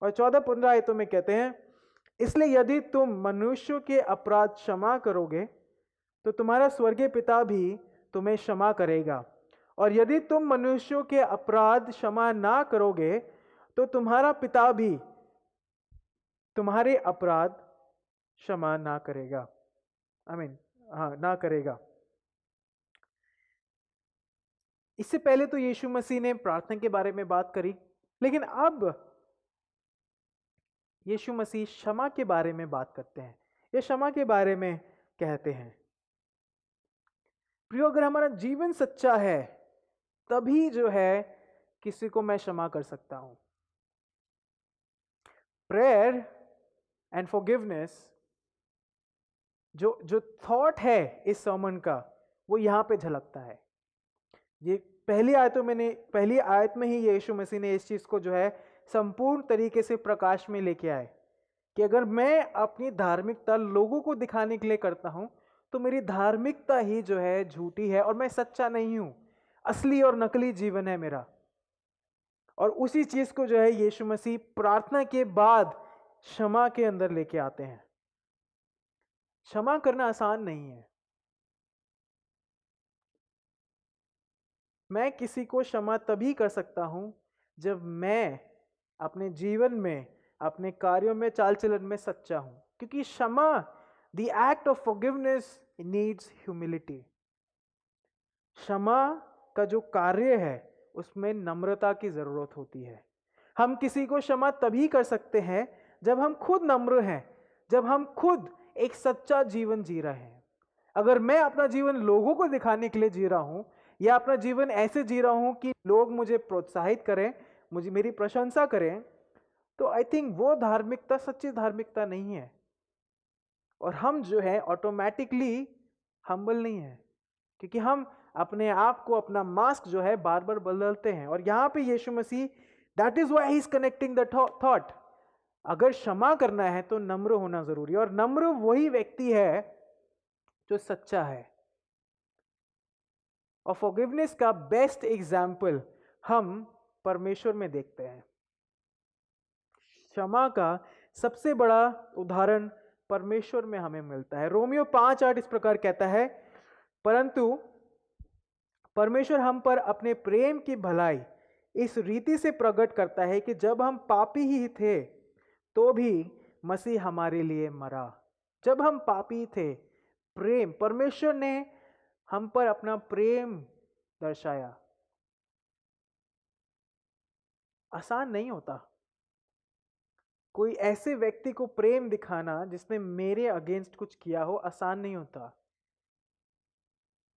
और 14-15 आयतों में कहते हैं, इसलिए यदि तुम मनुष्यों के अपराध क्षमा करोगे तो तुम्हारा स्वर्गीय पिता भी तुम्हें क्षमा करेगा, और यदि तुम मनुष्यों के अपराध क्षमा ना करोगे तो तुम्हारा पिता भी तुम्हारे अपराध क्षमा ना करेगा। आमीन। हाँ, ना करेगा। इससे पहले तो यीशु मसीह ने प्रार्थना के बारे में बात करी, लेकिन अब यीशु मसीह क्षमा के बारे में बात करते हैं। ये क्षमा के बारे में कहते हैं, प्रियो, अगर हमारा जीवन सच्चा है तभी जो है किसी को मैं क्षमा कर सकता हूं। प्रेयर एंड फॉरगिवनेस, जो जो थॉट है इस सर्मन का, वो यहां पे झलकता है। ये पहली आयत में ही यीशु मसीह ने इस चीज को जो है संपूर्ण तरीके से प्रकाश में लेके आए कि अगर मैं अपनी धार्मिकता लोगों को दिखाने के लिए करता हूं तो मेरी धार्मिकता ही जो है झूठी है और मैं सच्चा नहीं हूं। असली और नकली जीवन है मेरा। और उसी चीज को जो है यीशु मसीह प्रार्थना के बाद क्षमा के अंदर लेके आते हैं। क्षमा करना आसान नहीं है। मैं किसी को क्षमा तभी कर सकता हूं जब मैं अपने जीवन में, अपने कार्यों में, चाल चलन में सच्चा हूं, क्योंकि क्षमा, the act of forgiveness needs humility. क्षमा का जो कार्य है उसमें नम्रता की जरूरत होती है। हम किसी को क्षमा तभी कर सकते हैं जब हम खुद नम्र हैं, जब हम खुद एक सच्चा जीवन जी रहे हैं। अगर मैं अपना जीवन लोगों को दिखाने के लिए जी रहा हूं या अपना जीवन ऐसे जी रहा हूं कि लोग मुझे प्रोत्साहित करें, मुझे मेरी प्रशंसा करें, तो आई थिंक वो धार्मिकता सच्ची धार्मिकता नहीं है। और हम जो है ऑटोमेटिकली हम्बल नहीं है, क्योंकि हम अपने आप को, अपना मास्क जो है बार बार बदलते हैं। और यहां पे यीशु मसीह, that is why he is connecting the thought, अगर क्षमा करना है तो नम्र होना जरूरी है। और नम्र वही व्यक्ति है जो सच्चा है। और फॉरगिवनेस का बेस्ट एग्जाम्पल हम परमेश्वर में देखते हैं। क्षमा का सबसे बड़ा उदाहरण परमेश्वर में हमें मिलता है। रोमियो 5:8 इस प्रकार कहता है, परंतु परमेश्वर हम पर अपने प्रेम की भलाई इस रीति से प्रकट करता है कि जब हम पापी ही थे तो भी मसीह हमारे लिए मरा। जब हम पापी थे, प्रेम, परमेश्वर ने हम पर अपना प्रेम दर्शाया। आसान नहीं होता कोई ऐसे व्यक्ति को प्रेम दिखाना जिसने मेरे अगेंस्ट कुछ किया हो, आसान नहीं होता।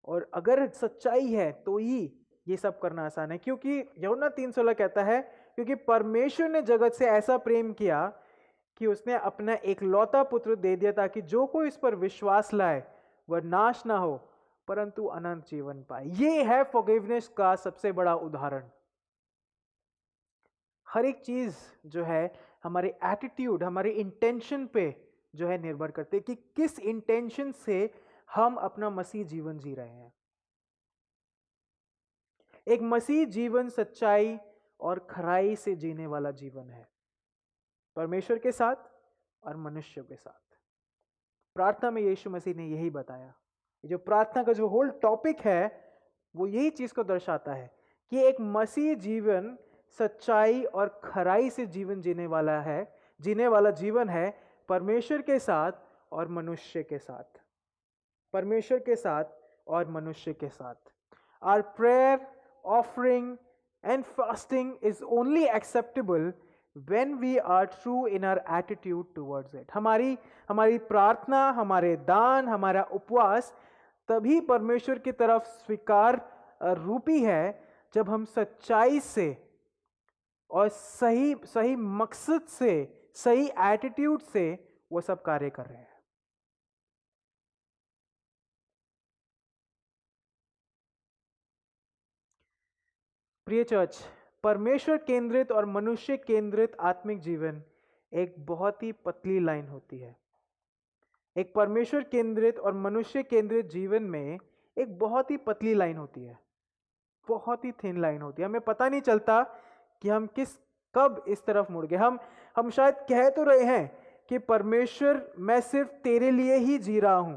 और अगर सच्चाई है तो ही ये सब करना आसान है, क्योंकि यूहन्ना 3:16 कहता है, क्योंकि परमेश्वर ने जगत से ऐसा प्रेम किया कि उसने अपना एक लौता पुत्र दे दिया ताकि जो कोई इस पर विश्वास लाए वह नाश ना हो परंतु अनंत जीवन पाए। ये है फॉरगिवनेस का सबसे बड़ा उदाहरण। हर एक चीज जो है हमारे एटीट्यूड, हमारे इंटेंशन पे जो है निर्भर करते कि किस इंटेंशन से हम अपना मसीह जीवन जी रहे हैं। एक मसीह जीवन सच्चाई और खराई से जीने वाला जीवन है, परमेश्वर के साथ और मनुष्य के साथ। प्रार्थना में यीशु मसीह ने यही बताया। जो प्रार्थना का जो होल टॉपिक है वो यही चीज को दर्शाता है कि एक मसीह जीवन सच्चाई और खराई से जीवन जीने वाला जीवन है परमेश्वर के साथ और मनुष्य के साथ। परमेश्वर के साथ और मनुष्य के साथ। Our prayer, offering and fasting is only acceptable when we are true in our attitude towards it. हमारी प्रार्थना, हमारे दान, हमारा उपवास तभी परमेश्वर की तरफ स्वीकार रूपी है जब हम सच्चाई से और सही मकसद से, सही एटीट्यूड से वो सब कार्य कर रहे हैं। प्रिय चर्च, परमेश्वर केंद्रित और मनुष्य केंद्रित आत्मिक जीवन एक बहुत ही पतली लाइन होती है। एक परमेश्वर केंद्रित और मनुष्य केंद्रित जीवन में एक बहुत ही पतली लाइन होती है, बहुत ही थिन लाइन होती है। हमें पता नहीं चलता कि हम कब इस तरफ मुड़ गए। हम शायद कह तो रहे हैं कि परमेश्वर मैं सिर्फ तेरे लिए ही जी रहा हूं,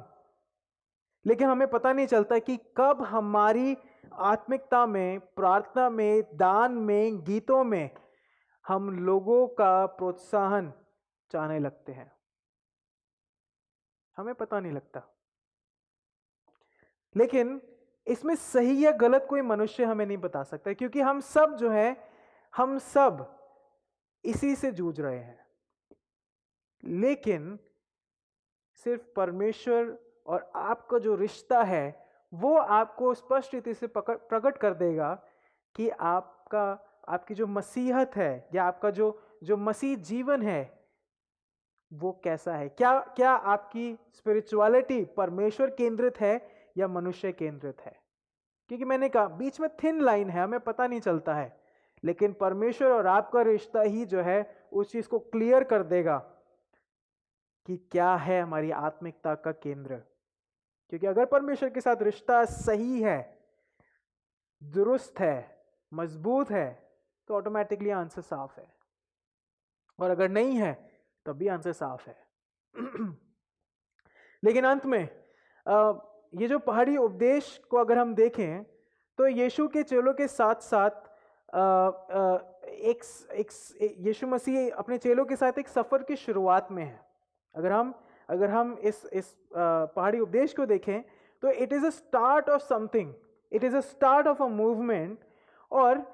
लेकिन हमें पता नहीं चलता कि कब हमारी आत्मिकता में, प्रार्थना में, दान में, गीतों में हम लोगों का प्रोत्साहन चाहने लगते हैं। हमें पता नहीं लगता। लेकिन इसमें सही या गलत कोई मनुष्य हमें नहीं बता सकता, क्योंकि हम सब जो है, हम सब इसी से जूझ रहे हैं। लेकिन सिर्फ परमेश्वर और आपका जो रिश्ता है वो आपको स्पष्ट रीति से प्रकट कर देगा कि आपकी जो मसीहत है या आपका जो मसीह जीवन है वो कैसा है। क्या आपकी स्पिरिचुअलिटी परमेश्वर केंद्रित है या मनुष्य केंद्रित है। क्योंकि मैंने कहा बीच में थिन लाइन है, हमें पता नहीं चलता है, लेकिन परमेश्वर और आपका रिश्ता ही जो है उस चीज को क्लियर कर देगा कि क्या है हमारी आत्मिकता का केंद्र। क्योंकि अगर परमेश्वर के साथ रिश्ता सही है, दुरुस्त है, मजबूत है, तो ऑटोमेटिकली आंसर साफ है, और अगर नहीं है तब भी आंसर साफ है। लेकिन अंत में ये जो पहाड़ी उपदेश को अगर हम देखें तो यीशु के चेलों के साथ साथ यीशु मसीह अपने चेलों के साथ एक सफर की शुरुआत में है। अगर हम इस पहाड़ी उपदेश को देखें तो it is a start of something, it is a start of a movement. और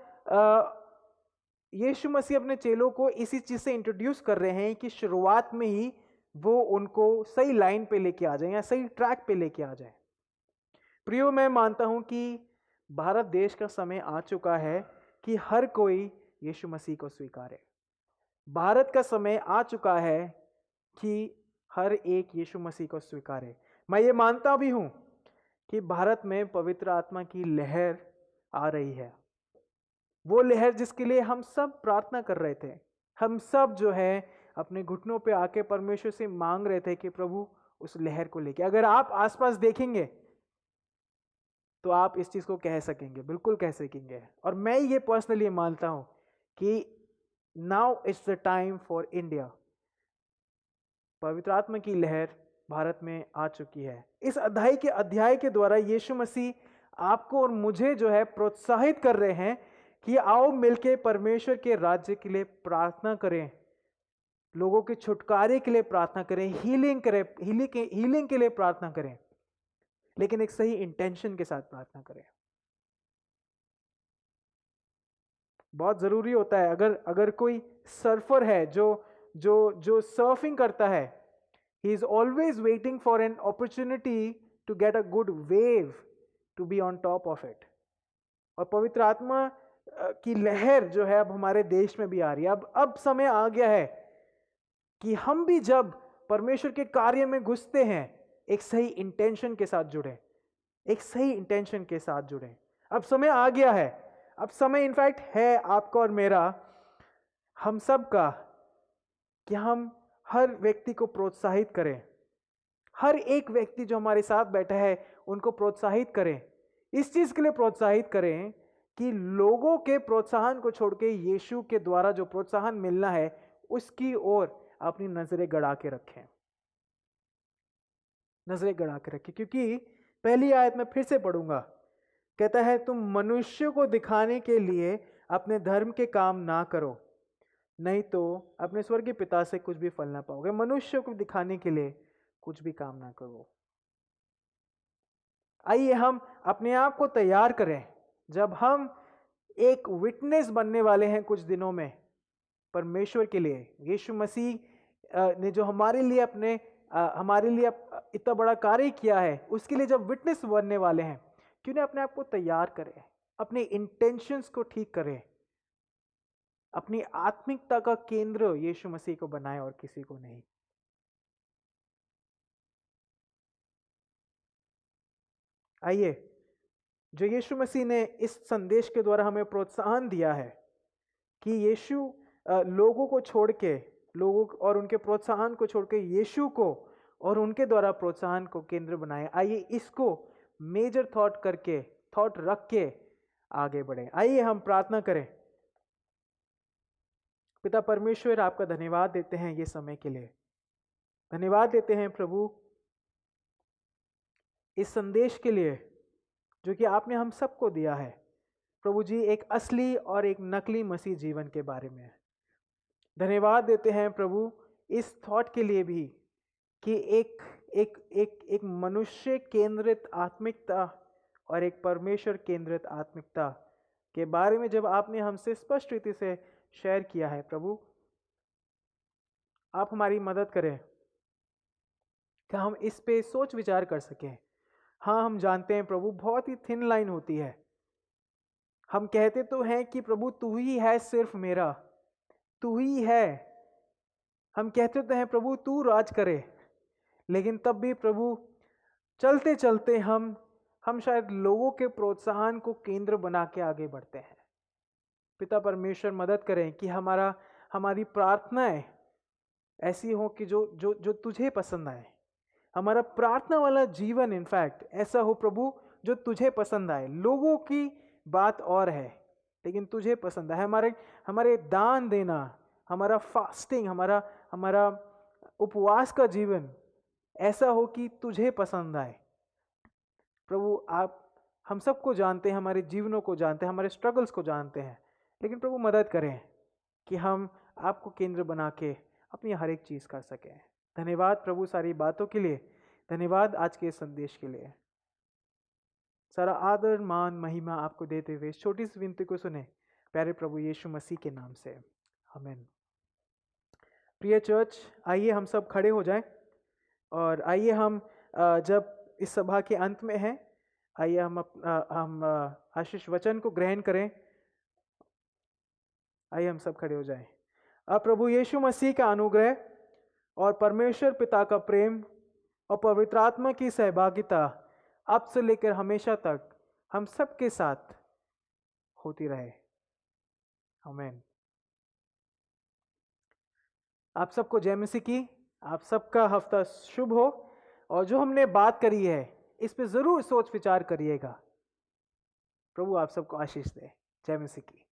यीशु मसीह अपने चेलों को इसी चीज से इंट्रोड्यूस कर रहे हैं कि शुरुआत में ही वो उनको सही लाइन पे लेके आ जाए या सही ट्रैक पे लेके आ जाए। प्रियो, मैं मानता हूं कि भारत देश का समय आ चुका है कि हर कोई यीशु मसीह को स्वीकारे। भारत का समय आ चुका है कि हर एक यीशु मसीह को स्वीकारे। मैं ये मानता भी हूं कि भारत में पवित्र आत्मा की लहर आ रही है, वो लहर जिसके लिए हम सब प्रार्थना कर रहे थे। हम सब जो है अपने घुटनों पे आके परमेश्वर से मांग रहे थे कि प्रभु उस लहर को लेके। अगर आप आसपास देखेंगे तो आप इस चीज को कह सकेंगे, बिल्कुल कह सकेंगे। और मैं ये पर्सनली मानता हूं कि now it's the time for India. पवित्र आत्मा की लहर भारत में आ चुकी है। इस अध्याय के द्वारा यीशु मसीह आपको और मुझे जो है प्रोत्साहित कर रहे हैं कि आओ मिलके परमेश्वर के राज्य के लिए प्रार्थना करें, लोगों के छुटकारे के लिए प्रार्थना करें, हीलिंग के लिए प्रार्थना करें, लेकिन एक सही इंटेंशन के साथ प्रार्थना करें। बहुत जरूरी होता है। अगर कोई सर्फर है जो सर्फिंग करता है, he is always waiting for an opportunity to get a good wave to be on top of it. और पवित्र आत्मा की लहर जो है अब हमारे देश में भी आ रही है। अब समय आ गया है कि हम भी जब परमेश्वर के कार्य में घुसते हैं एक सही इंटेंशन के साथ जुड़े, एक सही इंटेंशन के साथ जुड़े। अब समय आ गया है, अब समय इनफैक्ट है आपका और मेरा, हम सब का, कि हम हर व्यक्ति को प्रोत्साहित करें। हर एक व्यक्ति जो हमारे साथ बैठा है उनको प्रोत्साहित करें। इस चीज के लिए प्रोत्साहित करें कि लोगों के प्रोत्साहन को छोड़ के यीशु के द्वारा जो प्रोत्साहन मिलना है उसकी ओर अपनी नजरें गड़ा के रखें, नजरें गड़ा के रखें। क्योंकि पहली आयत में फिर से पढ़ूंगा, कहता है तुम मनुष्य को दिखाने के लिए अपने धर्म के काम ना करो, नहीं तो अपने स्वर्गीय पिता से कुछ भी फल ना पाओगे। मनुष्य को दिखाने के लिए कुछ भी काम ना करो। आइए हम अपने आप को तैयार करें, जब हम एक विटनेस बनने वाले हैं कुछ दिनों में परमेश्वर के लिए। यीशु मसीह ने जो हमारे लिए इतना बड़ा कार्य किया है उसके लिए जब विटनेस बनने वाले हैं, क्यों ना अपने आप को तैयार करें, अपने इंटेंशंस को ठीक करें, अपनी आत्मिकता का केंद्र यीशु मसीह को बनाए और किसी को नहीं। आइए, जो यीशु मसीह ने इस संदेश के द्वारा हमें प्रोत्साहन दिया है कि यीशु लोगों को छोड़ के, लोगों और उनके प्रोत्साहन को छोड़ के यीशु को और उनके द्वारा प्रोत्साहन को केंद्र बनाए। आइए इसको मेजर थॉट रख के आगे बढ़े। आइए हम प्रार्थना करें। पिता परमेश्वर, आपका धन्यवाद देते हैं ये समय के लिए। धन्यवाद देते हैं प्रभु इस संदेश के लिए जो कि आपने हम सबको दिया है प्रभु जी, एक असली और एक नकली मसीह जीवन के बारे में। धन्यवाद देते हैं प्रभु इस थॉट के लिए भी कि एक मनुष्य केंद्रित आत्मिकता और एक परमेश्वर केंद्रित आत्मिकता के बारे में जब आपने हमसे स्पष्ट रीति से शेयर किया है प्रभु, आप हमारी मदद करें कि हम इस पे सोच विचार कर सकें। हाँ, हम जानते हैं प्रभु बहुत ही थिन लाइन होती है। हम कहते तो हैं कि प्रभु तू ही है, सिर्फ मेरा तू ही है। हम कहते तो हैं प्रभु तू राज करे, लेकिन तब भी प्रभु चलते चलते हम शायद लोगों के प्रोत्साहन को केंद्र बना के आगे बढ़ते हैं। पिता परमेश्वर मदद करें कि हमारी प्रार्थनाएं ऐसी हो कि जो तुझे पसंद आए। हमारा प्रार्थना वाला जीवन इनफैक्ट ऐसा हो प्रभु जो तुझे पसंद आए। लोगों की बात और है, लेकिन तुझे पसंद आए। हमारे दान देना, हमारा फास्टिंग, हमारा उपवास का जीवन ऐसा हो कि तुझे पसंद आए। प्रभु आप हम सबको जानते हैं, हमारे जीवनों को जानते हैं, हमारे स्ट्रगल्स को जानते हैं, लेकिन प्रभु मदद करें कि हम आपको केंद्र बना के अपनी हर एक चीज़ कर सकें। धन्यवाद प्रभु सारी बातों के लिए, धन्यवाद आज के संदेश के लिए। सारा आदर मान महिमा आपको देते हुए छोटी सी विनती को सुने प्यारे प्रभु यीशु मसीह के नाम से, आमीन। प्रिय चर्च, आइए हम सब खड़े हो जाएं और आइए हम जब इस सभा के अंत में हैं, आइए हम आशीष वचन को ग्रहण करें। आइए हम सब खड़े हो जाएं। अब प्रभु यीशु मसीह का अनुग्रह और परमेश्वर पिता का प्रेम और पवित्र आत्मा की सहभागिता अब से लेकर हमेशा तक हम सबके साथ होती रहे, आमीन। आप सबको जय मसीह की। आप सबका हफ्ता शुभ हो और जो हमने बात करी है इस पे जरूर सोच विचार करिएगा। प्रभु आप सबको आशीष दे। जय मसीह की।